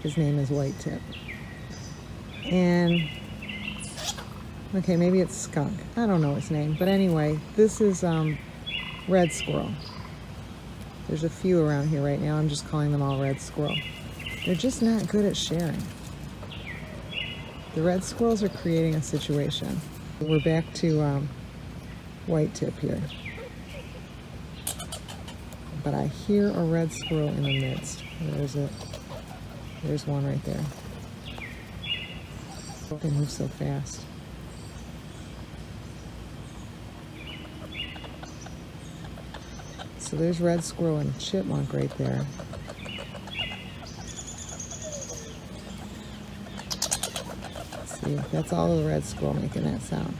His name is white tip. And, okay, maybe it's skunk. I don't know his name. But anyway, this is red squirrel. There's a few around here right now. I'm just calling them all red squirrel. They're just not good at sharing. The red squirrels are creating a situation. We're back to white tip here. But I hear a red squirrel in the midst. Where is it? There's one right there. They move so fast. So there's red squirrel and chipmunk right there. See, that's all the red squirrel making that sound.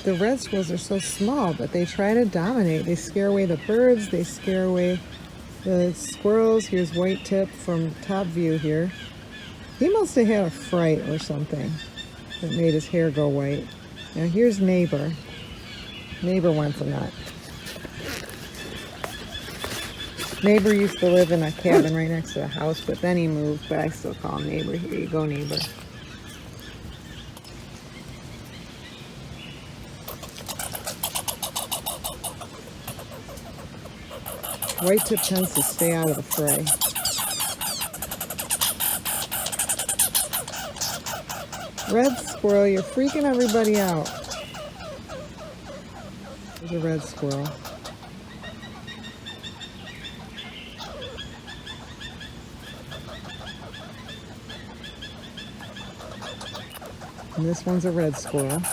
The red squirrels are so small, but they try to dominate. They scare away the birds, they scare away the squirrels. Here's white tip from top view here. He must have had a fright or something that made his hair go white. Now here's neighbor. Neighbor wants a nut. Neighbor used to live in a cabin right next to the house, but then he moved, but I still call him neighbor. Here you go, neighbor. White tip tends to stay out of the fray. Red squirrel, you're freaking everybody out. There's a red squirrel. And this one's a red squirrel.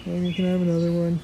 Maybe you can have another one.